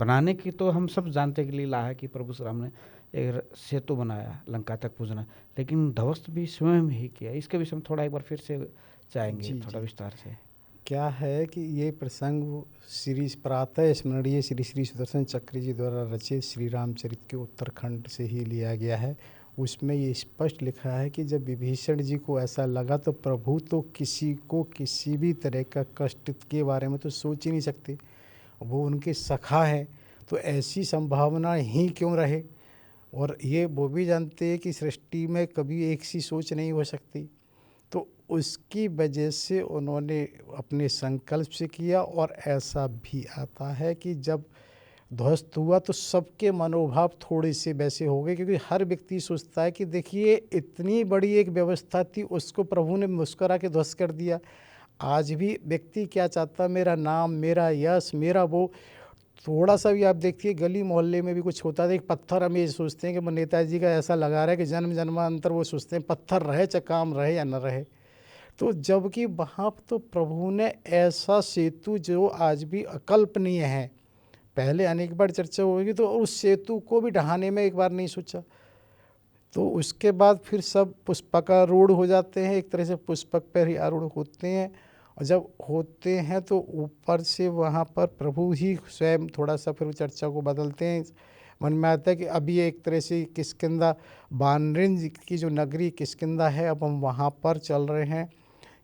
बनाने की तो हम सब जानते हैं कि लीला है कि प्रभु श्री राम ने एक सेतु बनाया लंका तक पहुँचना, लेकिन ध्वस्त भी स्वयं ही किया। इसके विषय में थोड़ा एक बार फिर से जाएंगे जी थोड़ा जी। विस्तार से। क्या है कि ये प्रसंग श्री प्रातः स्मरणीय श्री श्री सुदर्शन चक्र जी द्वारा रचित श्री रामचरित के उत्तरखंड से ही लिया गया है। उसमें ये स्पष्ट लिखा है कि जब विभीषण जी को ऐसा लगा तो प्रभु तो किसी को किसी भी तरह का कष्ट के बारे में तो सोच ही नहीं सकते, वो उनके सखा है, तो ऐसी संभावना ही क्यों रहे। और ये वो भी जानते हैं कि सृष्टि में कभी एक सी सोच नहीं हो सकती, तो उसकी वजह से उन्होंने अपने संकल्प से किया। और ऐसा भी आता है कि जब ध्वस्त हुआ तो सबके मनोभाव थोड़े से वैसे हो गए, क्योंकि हर व्यक्ति सोचता है कि देखिए इतनी बड़ी एक व्यवस्था थी, उसको प्रभु ने मुस्कुरा के ध्वस्त कर दिया। आज भी व्यक्ति क्या चाहता, मेरा नाम, मेरा यश, मेरा वो। थोड़ा सा भी आप देखिए गली मोहल्ले में भी कुछ होता है, एक पत्थर हम ये सोचते हैं कि नेताजी का ऐसा लगा रहा है कि जन्म जन्मांतर वो सोचते हैं पत्थर रहे चाहे काम रहे या न रहे। तो जबकि वहाँ तो प्रभु ने ऐसा सेतु जो आज भी अकल्पनीय है, पहले अनेक बार चर्चा होगी, तो उस सेतु को भी ढहाने में एक बार नहीं सोचा। तो उसके बाद फिर सब पुष्पकारूढ़ हो जाते हैं, एक तरह से पुष्पक पर ही आरूढ़ होते हैं। और जब होते हैं तो ऊपर से वहाँ पर प्रभु ही स्वयं थोड़ा सा फिर चर्चा को बदलते हैं। मन में आता है कि अभी एक तरह से किष्किंधा, वानरेंज की जो नगरी किष्किंधा है, अब हम वहाँ पर चल रहे हैं।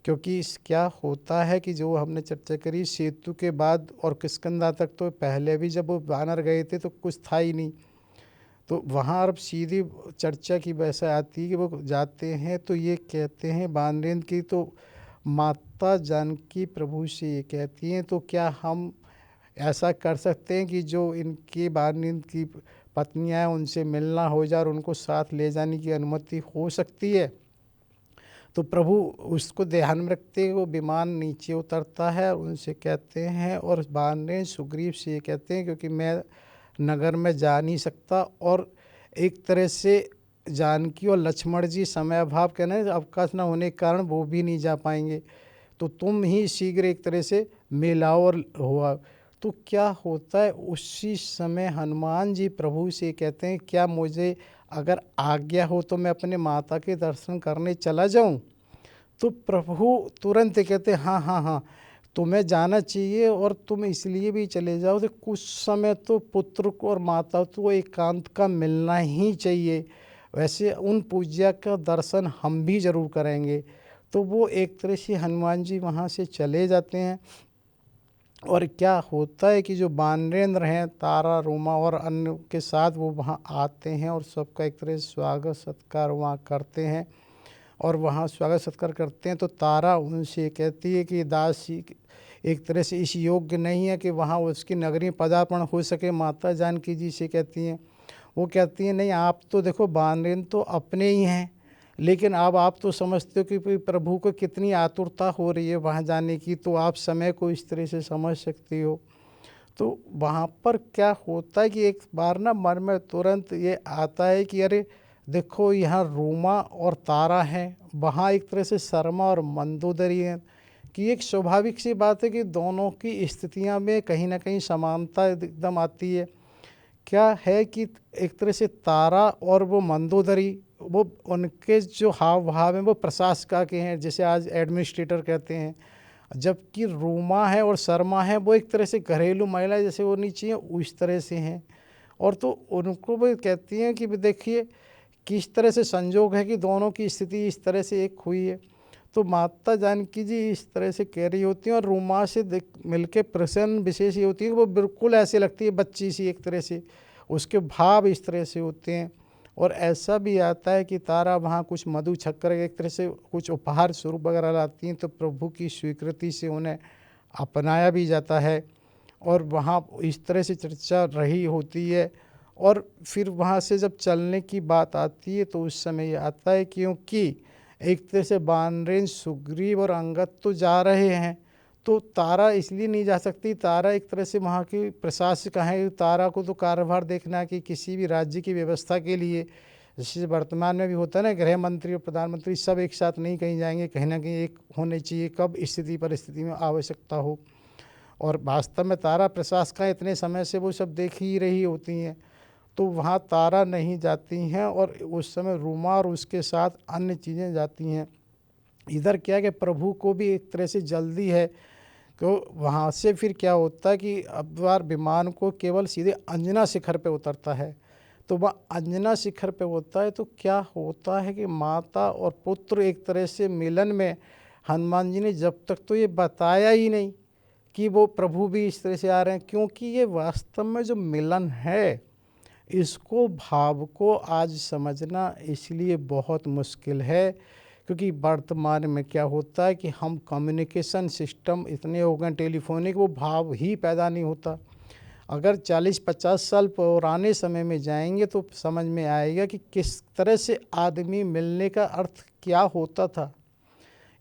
क्योंकि क्या होता है कि जो हमने चर्चा करी सेतु के बाद और किष्किंधा तक, तो पहले भी जब वो वानर गए थे तो कुछ था ही नहीं। तो वहाँ अब सीधी चर्चा की वैसा आती है कि वो जाते हैं तो ये कहते हैं वानरेंद्र की, तो माता जानकी प्रभु से ये कहती हैं, तो क्या हम ऐसा कर सकते हैं कि जो इनकी वानरेंद्र की पत्नियां हैं उनसे मिलना हो जाए और उनको साथ ले जाने की अनुमति हो सकती है। तो प्रभु उसको ध्यान में रखते हुए वो विमान नीचे उतरता है, उनसे कहते हैं, और वानरेंद्र सुग्रीव से ये कहते हैं क्योंकि मैं नगर में जा नहीं सकता, और एक तरह से जानकी और लक्ष्मण जी समय अभाव के ना अवकाश न होने के कारण वो भी नहीं जा पाएंगे, तो तुम ही शीघ्र एक तरह से मिलाओ और हुआ। तो क्या होता है उसी समय हनुमान जी प्रभु से कहते हैं, क्या मुझे अगर आज्ञा हो तो मैं अपने माता के दर्शन करने चला जाऊं। तो प्रभु तुरंत कहते हैं, हाँ हाँ हाँ, तुम्हें जाना चाहिए, और तुम इसलिए भी चले जाओ तो कुछ समय तो पुत्र को और माता को एकांत का मिलना ही चाहिए। वैसे उन पूज्या का दर्शन हम भी जरूर करेंगे। तो वो एक तरह से हनुमान जी वहाँ से चले जाते हैं। और क्या होता है कि जो वानरेंद्र हैं, तारा, रोमा और अन्य के साथ वो वहाँ आते हैं और सबका एक तरह से स्वागत सत्कार वहाँ करते हैं। और वहाँ स्वागत सत्कार करते हैं तो तारा उनसे कहती है कि दासी एक तरह से इस योग्य नहीं है कि वहाँ उसकी नगरी में पदार्पण हो सके। माता जानकी जी से कहती हैं, वो कहती हैं, नहीं आप तो देखो वानरेंद्र तो अपने ही हैं, लेकिन अब आप तो समझते हो कि प्रभु को कितनी आतुरता हो रही है वहाँ जाने की, तो आप समय को इस तरह से समझ सकती हो। तो वहाँ पर क्या होता है कि एक बार ना मन में तुरंत ये आता है कि अरे देखो यहाँ रोमा और तारा हैं, वहाँ एक तरह से शर्मा और मंदोदरी हैं, कि एक स्वाभाविक सी बात है कि दोनों की स्थितियाँ में कहीं ना कहीं समानता एकदम आती है। क्या है कि एक तरह से तारा और वो मंदोदरी, वो उनके जो हाव भाव हैं वो प्रशासिका के हैं, जैसे आज एडमिनिस्ट्रेटर कहते हैं। जबकि रोमा है और शर्मा है वो एक तरह से घरेलू महिला जैसे होनी चाहिए उस तरह से हैं। और तो उनको वो कहती हैं कि देखिए किस तरह से संजोग है कि दोनों की स्थिति इस तरह से एक हुई है। तो माता जानकी जी इस तरह से कह रही होती हैं, और रोमा से मिलके प्रसन्न विशेष ये होती है कि वो बिल्कुल ऐसे लगती है बच्ची सी, एक तरह से उसके भाव इस तरह से होते हैं। और ऐसा भी आता है कि तारा वहाँ कुछ मधु शक्कर एक तरह से कुछ उपहार स्वरूप वगैरह लाती हैं, तो प्रभु की स्वीकृति से उन्हें अपनाया भी जाता है। और वहाँ इस तरह से चर्चा रही होती है। और फिर वहाँ से जब चलने की बात आती है तो उस समय ये आता है क्योंकि एक तरह से वानरेंद्र, सुग्रीव और अंगद तो जा रहे हैं, तो तारा इसलिए नहीं जा सकती। तारा एक तरह से वहाँ की प्रशासक है, तारा को तो कार्यभार देखना है कि किसी भी राज्य की व्यवस्था के लिए, जैसे वर्तमान में भी होता है ना, गृह मंत्री और प्रधानमंत्री सब एक साथ नहीं कहीं जाएंगे, कहीं ना कहीं एक होने चाहिए कब स्थिति परिस्थिति में आवश्यकता हो। और वास्तव में तारा प्रशासकाएँ इतने समय से वो सब देख ही रही होती हैं, तो वहाँ तारा नहीं जाती हैं और उस समय रूमा और उसके साथ अन्य चीज़ें जाती हैं। इधर क्या है कि प्रभु को भी एक तरह से जल्दी है, तो वहाँ से फिर क्या होता है कि अब बार विमान को केवल सीधे अंजना शिखर पे उतरता है। तो वह अंजना शिखर पे होता है, तो क्या होता है कि माता और पुत्र एक तरह से मिलन में हनुमान जी ने जब तक तो ये बताया ही नहीं कि वो प्रभु भी इस तरह से आ रहे हैं, क्योंकि ये वास्तव में जो मिलन है इसको भाव को आज समझना इसलिए बहुत मुश्किल है, क्योंकि वर्तमान में क्या होता है कि हम कम्युनिकेशन सिस्टम इतने हो गए टेलीफोनिक, वो भाव ही पैदा नहीं होता। अगर 40-50 साल पुराने समय में जाएंगे तो समझ में आएगा कि किस तरह से आदमी मिलने का अर्थ क्या होता था।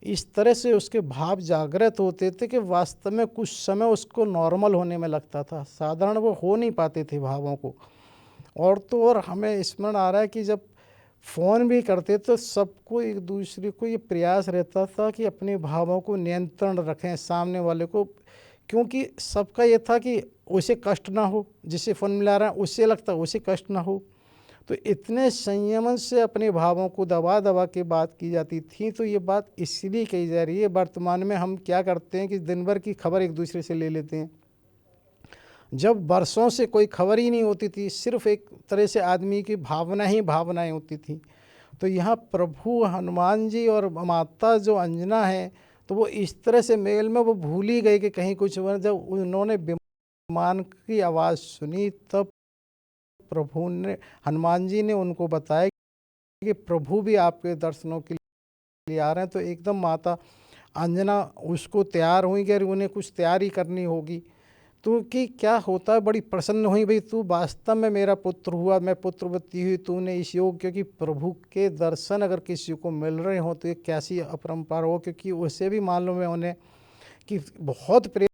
इस तरह से उसके भाव जागृत होते थे कि वास्तव में कुछ समय उसको नॉर्मल होने में लगता था, साधारण वो हो नहीं पाते थे भावों को। और तो और हमें स्मरण आ रहा है कि जब फ़ोन भी करते तो सबको एक दूसरे को ये प्रयास रहता था कि अपने भावों को नियंत्रण रखें सामने वाले को, क्योंकि सबका ये था कि उसे कष्ट ना हो, जिसे फ़ोन मिला रहा है उससे लगता है उसे कष्ट ना हो। तो इतने संयमन से अपने भावों को दबा दबा के बात की जाती थी। तो ये बात इसलिए कही जा रही है, वर्तमान में हम क्या करते हैं कि दिन भर की खबर एक दूसरे से ले लेते हैं, जब वर्षों से कोई खबर ही नहीं होती थी, सिर्फ एक तरह से आदमी की भावना ही भावनाएं होती थी। तो यहाँ प्रभु हनुमान जी और माता जो अंजना है, तो वो इस तरह से मेल में वो भूल ही गए कि कहीं कुछ हुआ। जब उन्होंने विमान की आवाज़ सुनी तब प्रभु ने, हनुमान जी ने उनको बताया कि प्रभु भी आपके दर्शनों के लिए आ रहे हैं। तो एकदम माता अंजना उसको तैयार हुई कि उन्हें कुछ तैयारी करनी होगी। तो कि क्या होता है, बड़ी प्रसन्न हुई, भाई तू वास्तव में मेरा पुत्र हुआ, मैं पुत्रवती हुई, तूने इस योग, क्योंकि प्रभु के दर्शन अगर किसी को मिल रहे हो तो ये कैसी अपरंपार हो, क्योंकि उससे भी मालूम है उन्हें कि बहुत प्रेम